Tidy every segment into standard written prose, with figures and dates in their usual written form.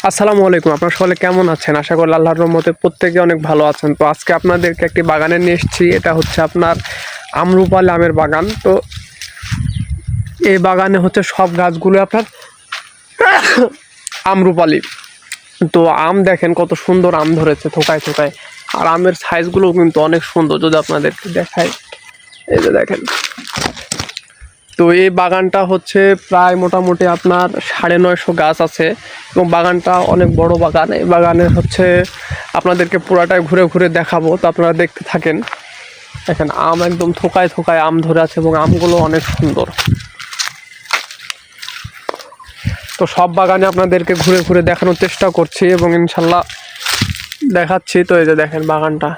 আসসালামু আলাইকুম। আপনারা সকলে কেমন আছেন? আশা করি আল্লাহর রহমতে প্রত্যেকে অনেক ভালো আছেন। তো আজকে আপনাদেরকে একটি বাগানে নিয়ে এসেছি। এটা হচ্ছে আপনার আম্রপালি আমের বাগান। তো এই বাগানে হচ্ছে সব গাছগুলো আপনার আম্রপালি। তো আম দেখেন কত সুন্দর আম ধরেছে থোকায় থোকায়। আর আমের সাইজগুলোও কিন্তু অনেক সুন্দর, যদি আপনাদেরকে দেখাই। এই যে দেখেন। তো এই বাগানটা হচ্ছে প্রায় মোটামুটি আপনার 950 গাছ আছে এবং বাগানটা অনেক বড় বাগান। এই বাগানে হচ্ছে আপনাদেরকে পুরাটাই ঘুরে ঘুরে দেখাবো, তো আপনারা দেখতে থাকেন। দেখেন আম একদম থোকায় থোকায় আম ধরে আছে এবং আমগুলো অনেক সুন্দর। তো সব বাগানে আপনাদেরকে ঘুরে ঘুরে দেখানোর চেষ্টা করছি এবং ইনশাল্লাহ দেখাচ্ছি। তো এই যে দেখেন বাগানটা।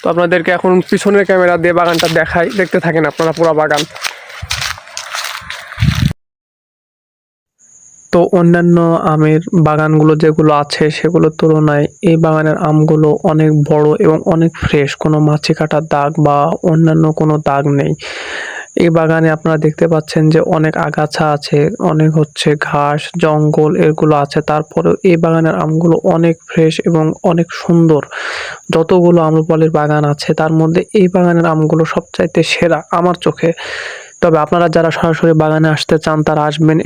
তো আপনাদেরকে এখন পিছনের ক্যামেরা দিয়ে বাগানটা দেখাই, দেখতে থাকেন আপনারা পুরো বাগান। তো অন্যান্য আমের বাগানগুলো যেগুলো আছে সেগুলোর তুলনায় এই বাগানের আমগুলো অনেক বড় এবং অনেক ফ্রেশ, কোনো মাছি কাটার দাগ বা অন্যান্য কোনো দাগ নেই। এই বাগানে আপনারা দেখতে পাচ্ছেন যে অনেক আগাছা আছে, অনেক হচ্ছে ঘাস জঙ্গল এগুলো আছে, তারপরেও এই বাগানের আমগুলো অনেক ফ্রেশ এবং অনেক সুন্দর। যতগুলো আম্রপালির বাগান আছে তার মধ্যে এই বাগানের আমগুলো সবচাইতে সেরা আমার চোখে। তবে আপনারা যারা সরাসরি বাগানে আসতে চান তারা আসবেন,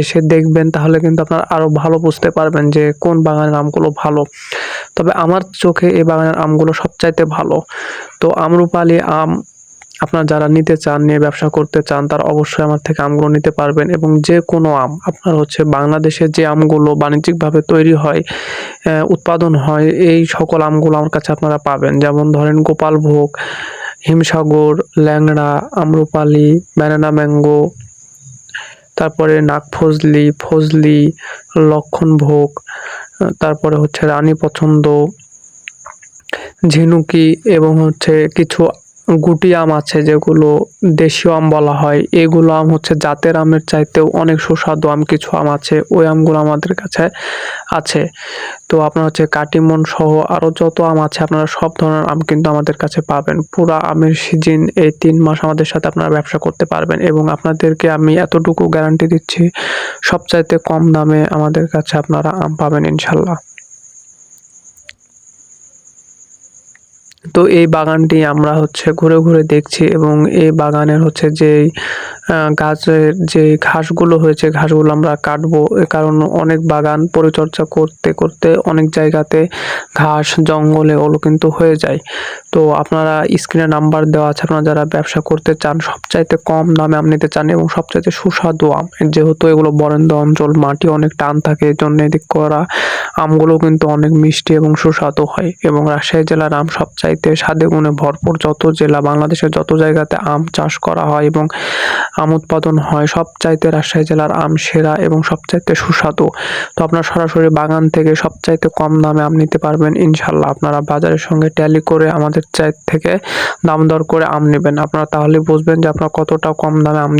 এসে দেখবেন, তাহলে কিন্তু আপনারা আরো ভালো বুঝতে পারবেন যে কোন বাগানের আমগুলো ভালো। তবে আমার চোখে এই বাগানের আমগুলো সবচাইতে ভালো। তো আম্রপালি আম আপনারা যারা নিতে চান, নিয়ে ব্যবসা করতে চান, তারা অবশ্যই আমার থেকে আমগুলো নিতে পারবেন। এবং যে কোনো আম আপনার হচ্ছে বাংলাদেশে যে আমগুলো বাণিজ্যিকভাবে তৈরি হয়, উৎপাদন হয়, এই সকল আমগুলো আমার কাছে আপনারা পাবেন। যেমন ধরেন গোপালভোগ, হিমসাগর, ল্যাংড়া, আম্রপালি, ব্যানানা ম্যাঙ্গো, তারপরে নাগফজলি, ফজলি, লক্ষণভোগ, তারপরে হচ্ছে রানী পছন্দ, ঝিনুকি এবং হচ্ছে কিছু গুটি আম আছে যেগুলো দেশীয় আম বলা হয়। এগুলো আম হচ্ছে জাতের আমের চাইতেও অনেক সুস্বাদু আম কিছু আম আছে, ওই আমগুলো আমাদের কাছে আছে। তো আপনার হচ্ছে কাটিমন সহ আরো যত আম আছে আপনারা সব ধরনের আম কিন্তু আমাদের কাছে পাবেন। পুরা আমের সিজন এই 3 মাস আমাদের সাথে আপনারা ব্যবসা করতে পারবেন এবং আপনাদেরকে আমি এতটুকু গ্যারান্টি দিচ্ছি, সবচাইতে কম দামে আমাদের কাছে আপনারা আম পাবেন ইনশাল্লাহ। তো এই বাগানটি আমরা হচ্ছে ঘুরে ঘুরে দেখছি এবং এই বাগানের হচ্ছে যেই গাছের যে ঘাসগুলো হয়েছে ঘাসগুলো আমরা কাটবো, কারণ অনেক বাগান পরিচর্যা করতে করতে অনেক জায়গাতে ঘাস জঙ্গলে ওগুলো কিন্তু হয়ে যায়। তো আপনারা স্ক্রিনে নাম্বার দেওয়া আছে, আপনারা যারা ব্যবসা করতে চান, সবচাইতে কম দামে আম নিতে চান এবং সবচাইতে সুস্বাদু আম, যেহেতু এগুলো বরেন্দ্র অঞ্চল, মাটি অনেক টান থাকে, এর জন্য এদিক করা আমগুলো কিন্তু অনেক মিষ্টি এবং সুস্বাদু হয়। এবং রাজশাহী জেলার আম সবচাইতে স্বাদে গুণে ভরপুর। যত জেলা বাংলাদেশের যত জায়গাতে আম চাষ করা হয় এবং আম উৎপাদন হয়, সবচাইতে রাজশাহী জেলার আম সেরা এবং সবচাইতে সুস্বাদু। তো আপনার সরাসরি বাগান থেকে সবচাইতে কম দামে আম নিতে পারবেন ইনশাল্লাহ। আপনারা বাজারের সঙ্গে ট্যালি করে আমাদের থেকে দাম দর করে আম নেবেন, আপনারা তাহলে বুঝবেন যে আপনারা কতটা কম দামে আম